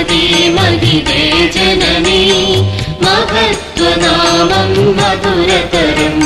ഭാഗ്യവതി മഹിതേ ജനനി മഹത്വനാമം മധുരതരം.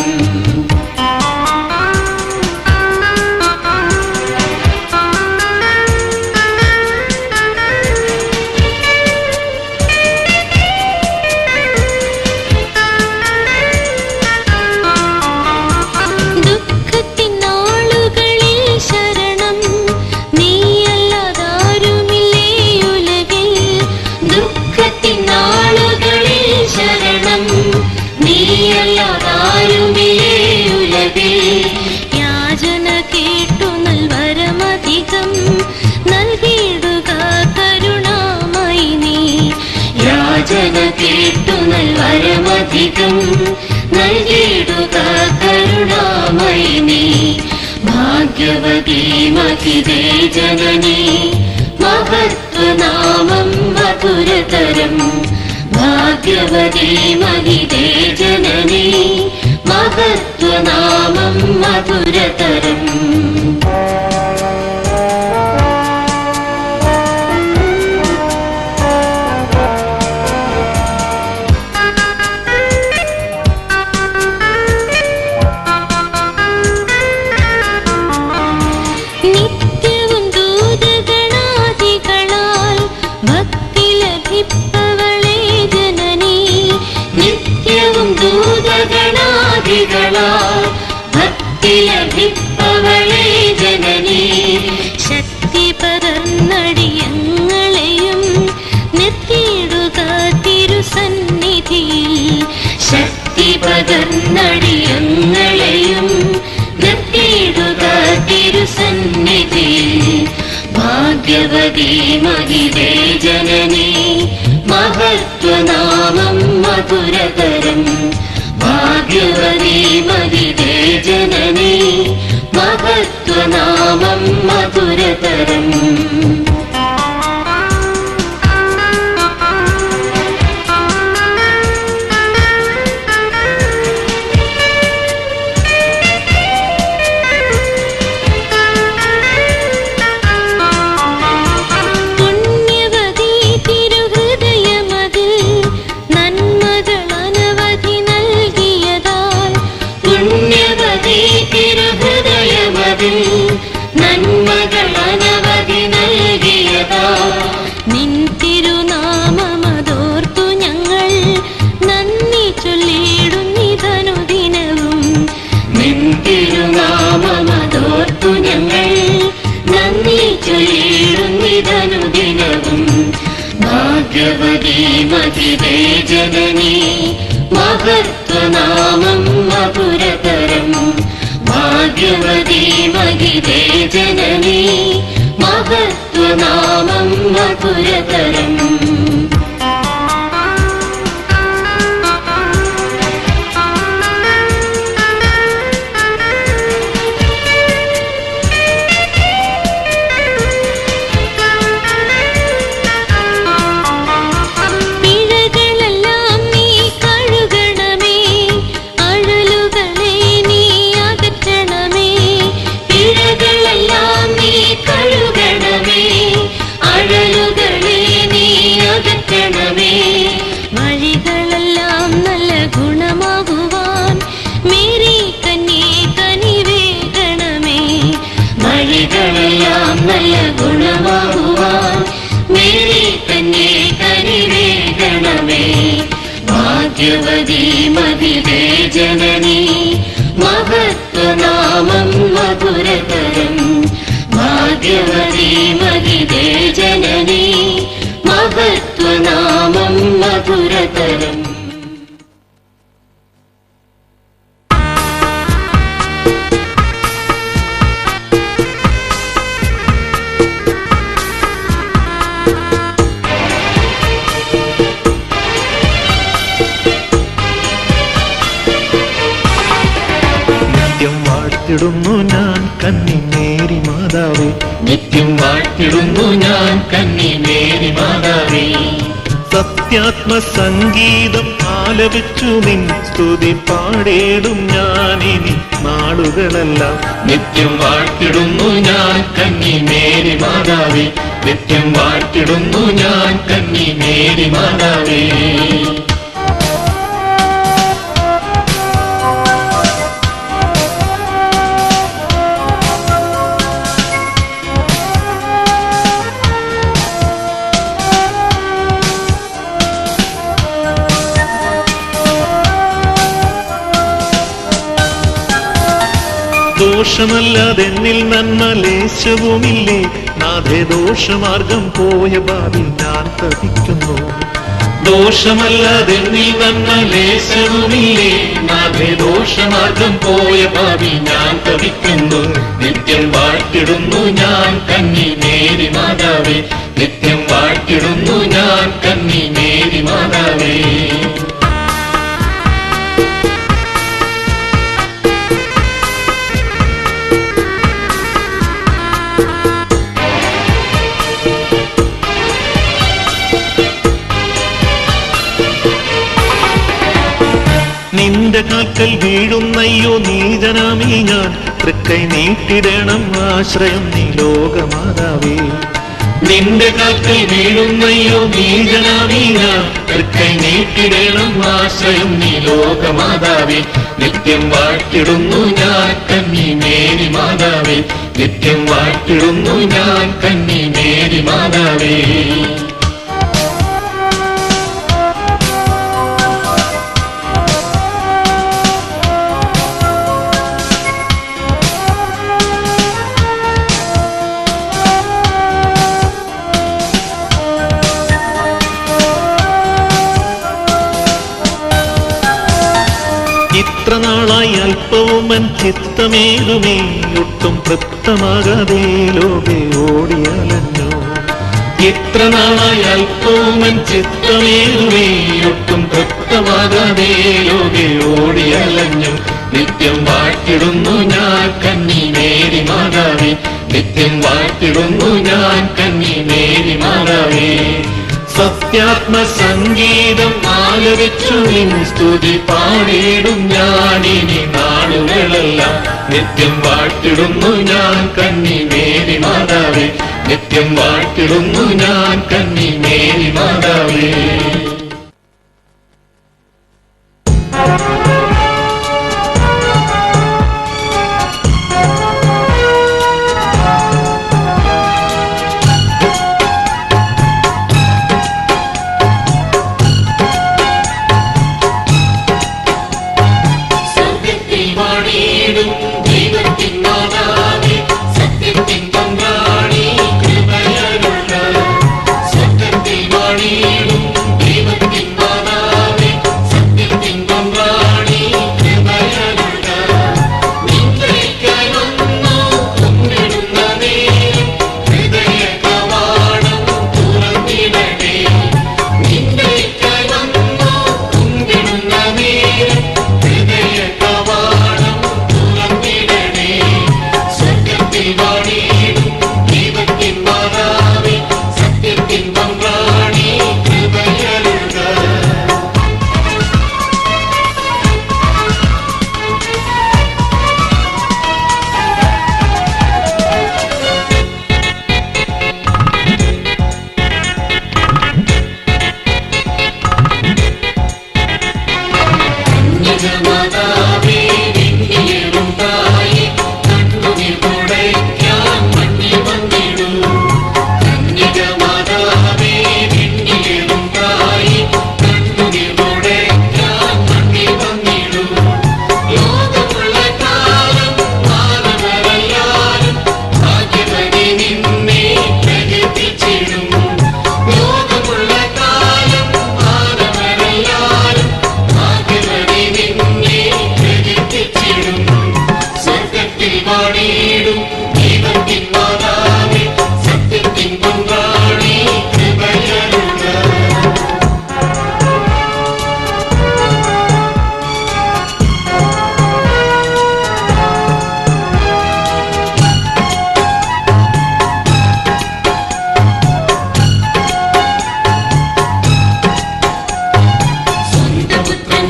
യാചന കേട്ടു നൽവരമധികം നൽകിയിടുക കരുണാമയി നീ. യാചന കേട്ടു നൽവരമധികം നൽകിയിടുക കരുണാമയി നീ. ഭാഗ്യവതി മഹിതേ ജനനി മഹത്വനാമം മധുരതരം. ഭാഗ്യവതി മഹിതേ ജനനി മഹത്വനാമം മധുരതരം. നിത്യവും ദൂതഗണാദികളാൽ ഭക്തി ലഭിപ്പവളേ ജനനി. നിത്യവും ദൂതഗണാദികളാൽ ഭക്തി ലഭിപ്പവളേ ജനനി. ശക്തി പകർന്നടിയങ്ങളെയും നിർത്തിയിടുക തിരുസന്നിധിയിൽ. ശക്തി പകർന്നടിയങ്ങളെയും നിർത്തിയിടുക തിരുസന്നിധിയിൽ. ഭാഗ്യവതി മഹിതേ ജനനി മഹത്വനാമം മധുരതരം. ഭാഗ്യവതി മഹിതേ ജനനി മഹത്വനാമം മധുരതരം. നന്മകളനവധി നൽകിയതാ. നിൻ തിരുനാമമതോർത്തു ഞങ്ങൾ നന്ദി ചൊല്ലിയിടുന്നിതനുദിനവും. നിൻ തിരുനാമമതോർത്തു ഞങ്ങൾ നന്ദി ചൊല്ലിയിടുന്നിതനുദിനവും. ഭാഗ്യവതി മഹിതേ ജനനി മഹത്വനാമം മധുരതരം. ഭാഗ്യവതി മഹിതേ ജനനി മഹത്വനാമം മധുരതരം. വഴികളെല്ലാം നല്ല ഗുണമാകുവാൻ മേരി കന്യേ കനിവേകണമേ. വഴികളെല്ലാം നല്ല ഗുണമാകുവാൻ മേരി കന്യേ കനിവേകണമേ. ഭാഗ്യവതി മഹിതേ ജനനി മഹത്വനാമം മധുരതരം. ഭാഗ്യവതി മഹിതേ ജനനി മഹത്വനാമം മധുരതരം. നിത്യം വാഴ്ത്തിടുന്നു ഞാൻ കന്നി മേരി മാതാവേ. നിത്യം വാഴ്ത്തിടുന്നു ഞാൻ കന്നി മേരി മാതാവേ. സത്യാത്മസംഗീതം ആലപിച്ചു നിൻ സ്തുതി പാടേടും ഞാനിനി നാളുകളെല്ലാം. നിത്യം വാഴ്ത്തിടുന്നു ഞാൻ കന്നി മേരി മാതാവേ. നിത്യം വാഴ്ത്തിടുന്നു ഞാൻ കന്നി മേരി മാതാവേ. ദോഷമല്ലാതെന്നിൽ നന്മ ലേശവുമില്ലേ, നാഥേ ദോഷമാർഗം പോയ ഭാവി ഞാൻ തപിക്കുന്നു. ദോഷമല്ലാതെന്നിൽ നന്മ ലേശവുമില്ലേ, നാഥേ ദോഷമാർഗം പോയ ഭാവി ഞാൻ തപിക്കുന്നു. നിത്യം വാഴ്ത്തിടുന്നു ഞാൻ കന്നി മേരി മാതാവേ. നിത്യം വാഴ്ത്തിടുന്നു ഞാൻ കന്നി മേരി മാതാവേ. നിന്റെ കാൽക്കൽ വീഴുന്നയ്യോ നീചനാമീ ഞാൻ, തൃക്കൈ നീട്ടിടണം ആശ്രയം നീ ലോകമാതാവേ. നിന്റെ കാൽക്കൽ വീഴുന്നയ്യോ നീചനാമീ ഞാൻ, തൃക്കൈ നീട്ടിടണം ആശ്രയം നീ ലോകമാതാവേ. നിത്യം വാഴ്ത്തിടുന്നു ഞാൻ കന്നി മേരി മാതാവേ. നിത്യം വാഴ്ത്തിടുന്നു ഞാൻ കന്നി മേരി മാതാവേ. ഇത്ര നാളായി അല്പവും എൻ ചിത്തമേതുമേ, ഒട്ടും തൃപ്തമാകാതെ ലോകെ ഓടിയലഞ്ഞു. ഇത്ര നാളായി അല്പവും എൻ ചിത്തമേതുമേ, ഒട്ടും തൃപ്തമാകാതെ ലോകെ ഓടിയലഞ്ഞു. നിത്യം വാഴ്ത്തിടുന്നു ഞാൻ കന്നി മേരി മാതാവേ. നിത്യം വാഴ്ത്തിടുന്നു ഞാൻ കന്നി മേരി മാതാവേ. സത്യാത്മ സംഗീതം ആലപിച്ചു നിൻ സ്തുതി പാടിയിടും ഞാനിനി നാളുകളെല്ലാം. നിത്യം വാഴ്ത്തിടുന്നു ഞാൻ കന്നി മേരി മാതാവേ. നിത്യം വാഴ്ത്തിടുന്നു ഞാൻ കന്നി മേരി മാതാവേ.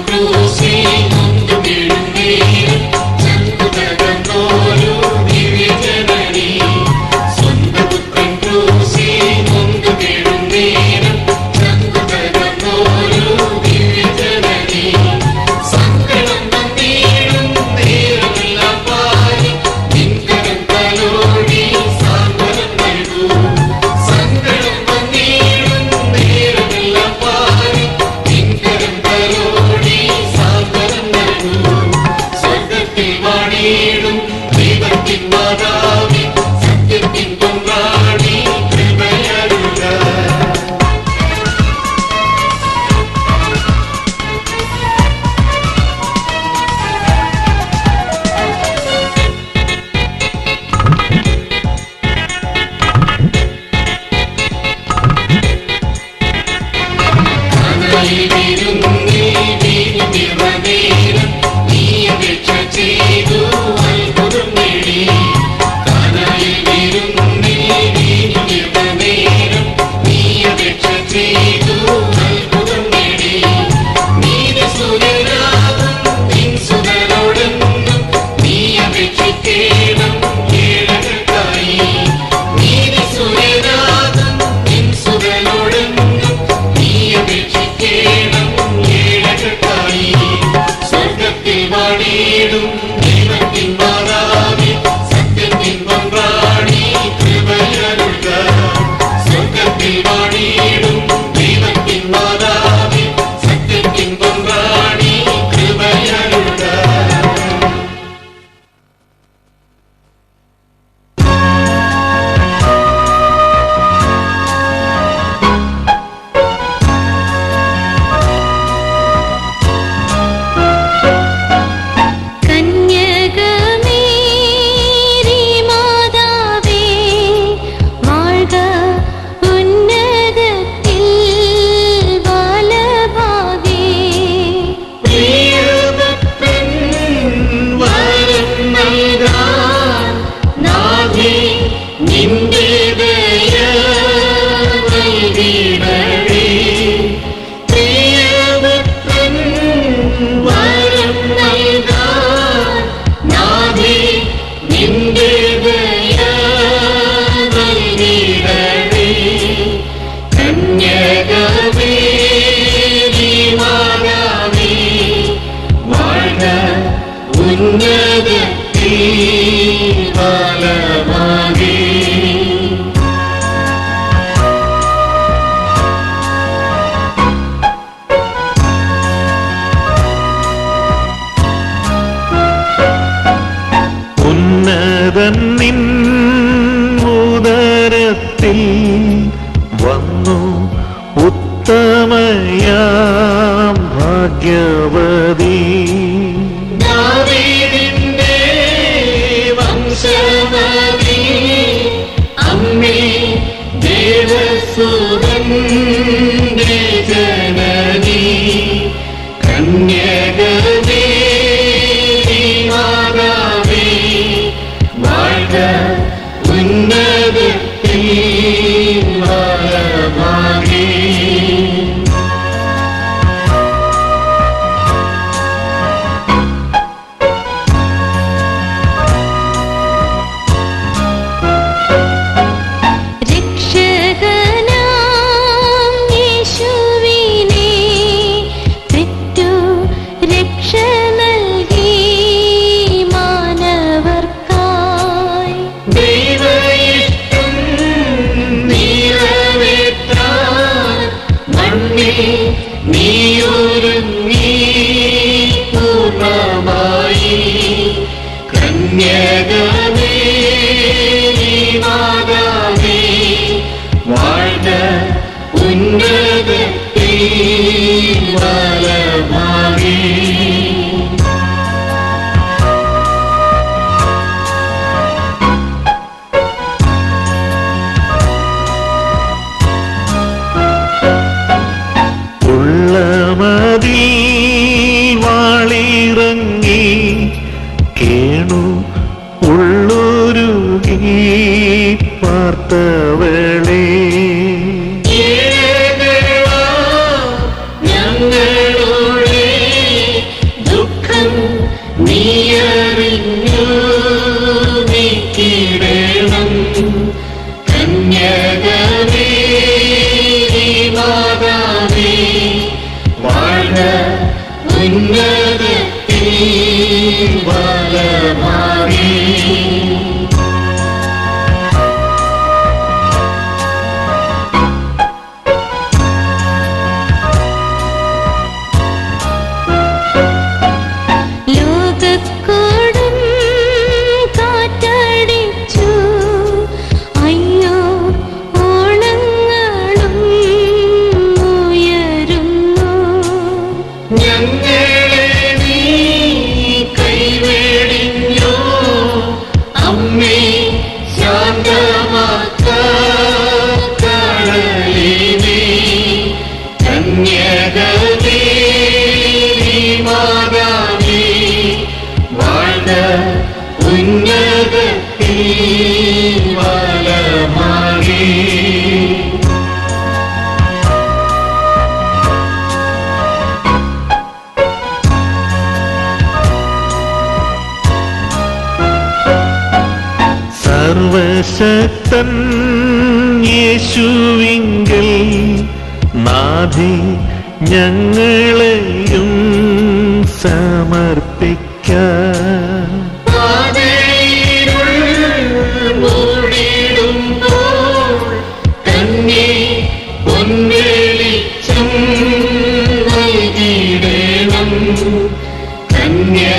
Cruise, നിൻ ഉദരത്തിൽ വന്നു ഉത്തമയാം ഭാഗ്യവതി ദാവീദിന്റെ വംശവതി അമ്മേ ദേവസുതന്റെ ജനനി കന്യകവേ മാതാവേ വാഴ്ക ഉന്നതത്തിൽ വാഴമാകേ നീയൊരുങ്ങി പൂർണ്ണമായി കന്യകവേ മാതാവേ വാഴ്ക ഉന്നതത്തിൽ വലഭാഗേ മതി വാളിറങ്ങി കേണു ഉള്ളൊരുകി പാർത്തവളെ ഞങ്ങളുടെ ദുഃഖം നീയറിഞ്ഞു നീക്കിടണം കന്യകവേ മാതാവേ വാഴ്ക ഉന്നതത്തിൽ വലഭാഗേ ലോകക്കൊടും കാറ്റടിച്ചു അയ്യോ ഓളങ്ങളും ഉയരുന്നു ഞങ്ങളെ നീ കൈവേടിഞ്ഞോ അമ്മേ ശാന്തമാക്ക കടലിനെ കന്യകവേ മാതാവേ വാഴ്ക ഉന്നതത്തിൽ വലഭാഗേ സർവശക്തൻ യേശുവിങ്കൽ നാഥി ഞങ്ങളെയും സമർപ്പിക്കാം. പാതയിരുൾ മൂടിടുമ്പോൾ തന്നെ പൊൻവെളിച്ചം നൽകിയിടണം. കന്യകമേരി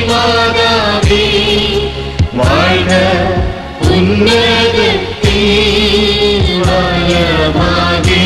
മാതാവേ, വാഴ്ക ഉന്നതത്തിൽ വലഭാഗേ.